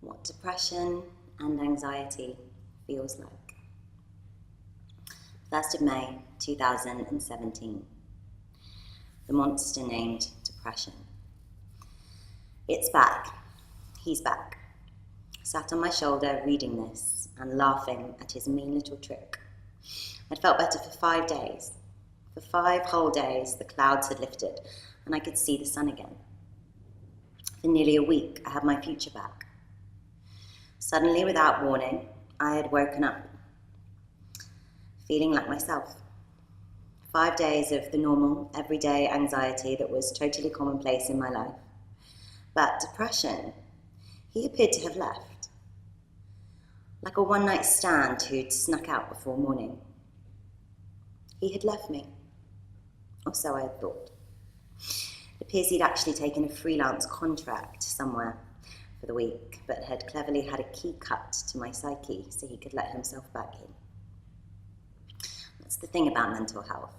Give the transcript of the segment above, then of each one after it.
what depression and anxiety feels like. 1st of May 2017. The monster named depression. It's back. He's back. Sat on my shoulder reading this and laughing at his mean little trick. I'd felt better for 5 days. For 5 whole days, the clouds had lifted and I could see the sun again. For nearly a week, I had my future back. Suddenly, without warning, I had woken up, feeling like myself. 5 days of the normal, everyday anxiety that was totally commonplace in my life. But depression, he appeared to have left. Like a one-night stand who'd snuck out before morning. He had left me, or so I had thought. It appears he'd actually taken a freelance contract somewhere for the week, but had cleverly had a key cut to my psyche so he could let himself back in. That's the thing about mental health.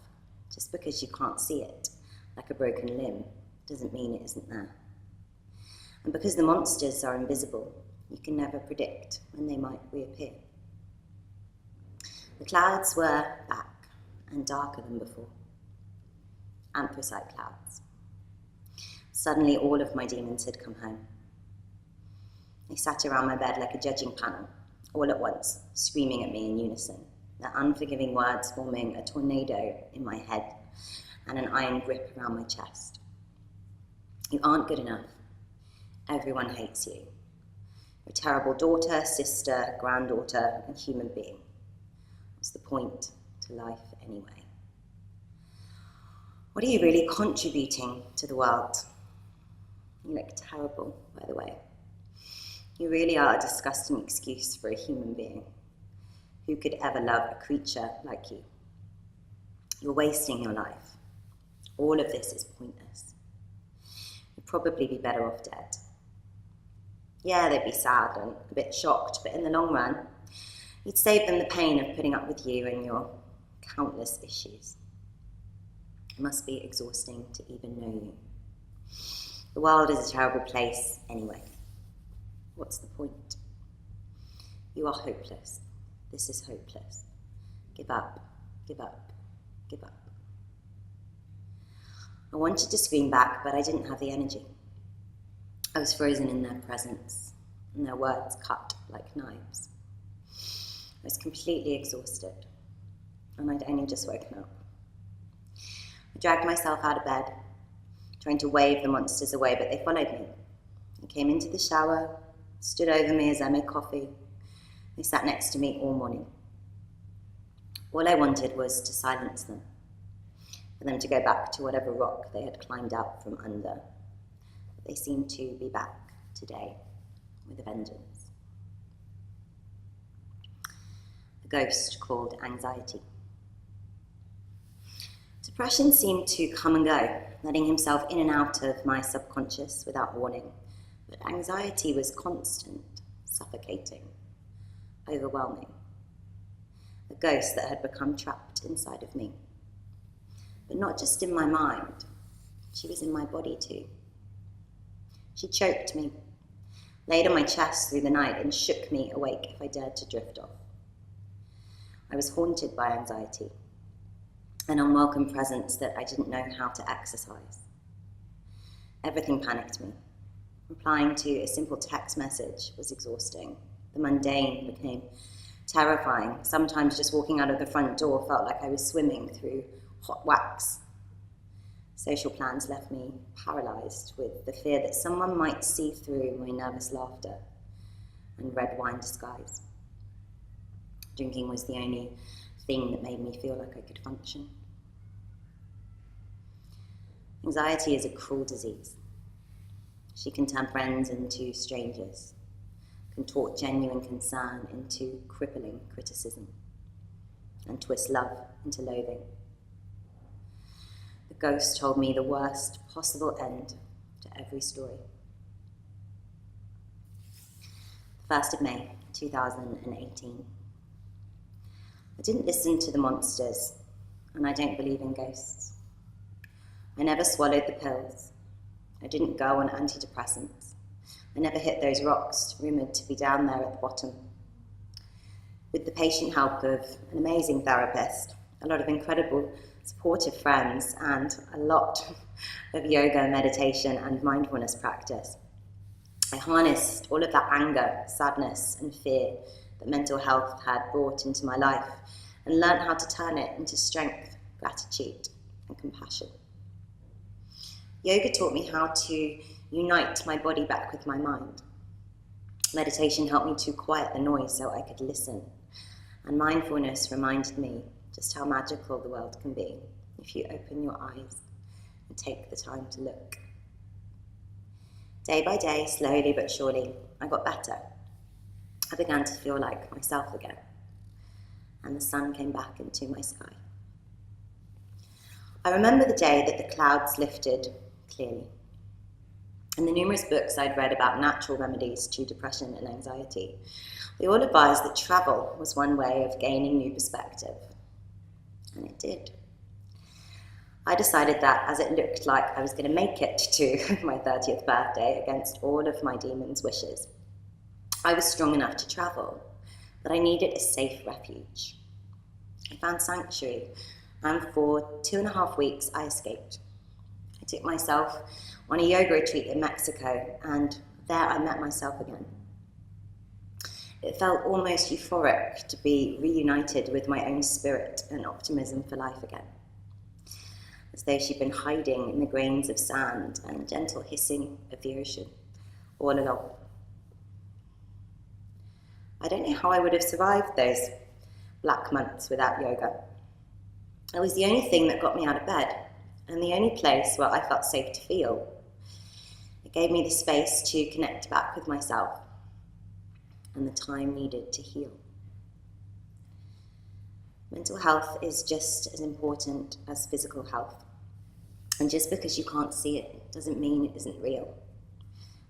Just because you can't see it, like a broken limb, doesn't mean it isn't there. And because the monsters are invisible, you can never predict when they might reappear. The clouds were back and darker than before. Anthracite clouds. Suddenly all of my demons had come home. They sat around my bed like a judging panel, all at once, screaming at me in unison, their unforgiving words forming a tornado in my head and an iron grip around my chest. You aren't good enough. Everyone hates you. You're a terrible daughter, sister, granddaughter, and human being. What's the point to life anyway? What are you really contributing to the world? You look terrible, by the way. You really are a disgusting excuse for a human being. Who could ever love a creature like you? You're wasting your life. All of this is pointless. You'd probably be better off dead. Yeah, they'd be sad and a bit shocked, but in the long run, you'd save them the pain of putting up with you and your countless issues. It must be exhausting to even know you. The world is a terrible place anyway. What's the point? You are hopeless. This is hopeless. Give up, give up, give up. I wanted to scream back, but I didn't have the energy. I was frozen in their presence, and their words cut like knives. I was completely exhausted, and I'd only just woken up. I dragged myself out of bed, trying to wave the monsters away, but they followed me. They came into the shower, stood over me as I made coffee. They sat next to me all morning. All I wanted was to silence them, for them to go back to whatever rock they had climbed out from under. But they seemed to be back today with a vengeance. A ghost called anxiety. Depression seemed to come and go, letting himself in and out of my subconscious without warning. But anxiety was constant, suffocating, overwhelming. A ghost that had become trapped inside of me. But not just in my mind, she was in my body too. She choked me, laid on my chest through the night and shook me awake if I dared to drift off. I was haunted by anxiety, an unwelcome presence that I didn't know how to exercise. Everything panicked me. Replying to a simple text message was exhausting. The mundane became terrifying. Sometimes just walking out of the front door felt like I was swimming through hot wax. Social plans left me paralyzed with the fear that someone might see through my nervous laughter and red wine disguise. Drinking was the only thing that made me feel like I could function. Anxiety is a cruel disease. She can turn friends into strangers, contort genuine concern into crippling criticism, and twist love into loathing. The ghost told me the worst possible end to every story. 1st of May, 2018. I didn't listen to the monsters, and I don't believe in ghosts. I never swallowed the pills. I didn't go on antidepressants. I never hit those rocks rumoured to be down there at the bottom. With the patient help of an amazing therapist, a lot of incredible supportive friends, and a lot of yoga, meditation, and mindfulness practice, I harnessed all of that anger, sadness, and fear that mental health had brought into my life and learned how to turn it into strength, gratitude, and compassion. Yoga taught me how to unite my body back with my mind. Meditation helped me to quiet the noise so I could listen. And mindfulness reminded me just how magical the world can be if you open your eyes and take the time to look. Day by day, slowly but surely, I got better. I began to feel like myself again, and the sun came back into my sky. I remember the day that the clouds lifted clearly. In the numerous books I'd read about natural remedies to depression and anxiety, they all advised that travel was one way of gaining new perspective, and it did. I decided that as it looked like I was going to make it to my 30th birthday against all of my demons' wishes, I was strong enough to travel, but I needed a safe refuge. I found sanctuary, and for 2.5 weeks I escaped. I took myself on a yoga retreat in Mexico, and there I met myself again. It felt almost euphoric to be reunited with my own spirit and optimism for life again, as though she'd been hiding in the grains of sand and gentle hissing of the ocean all along. I don't know how I would have survived those black months without yoga. It was the only thing that got me out of bed, and the only place where I felt safe to feel. It gave me the space to connect back with myself and the time needed to heal. Mental health is just as important as physical health. And just because you can't see it doesn't mean it isn't real.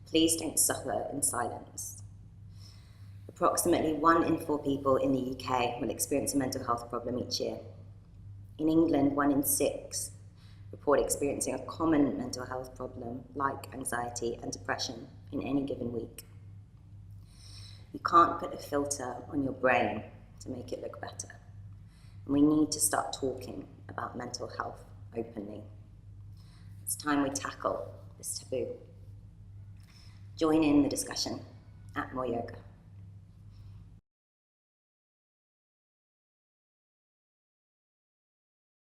Please don't suffer in silence. Approximately 1 in 4 people in the UK will experience a mental health problem each year. In England, 1 in 6 report experiencing a common mental health problem like anxiety and depression in any given week. You can't put a filter on your brain to make it look better. And we need to start talking about mental health openly. It's time we tackle this taboo. Join in the discussion at MoreYoga.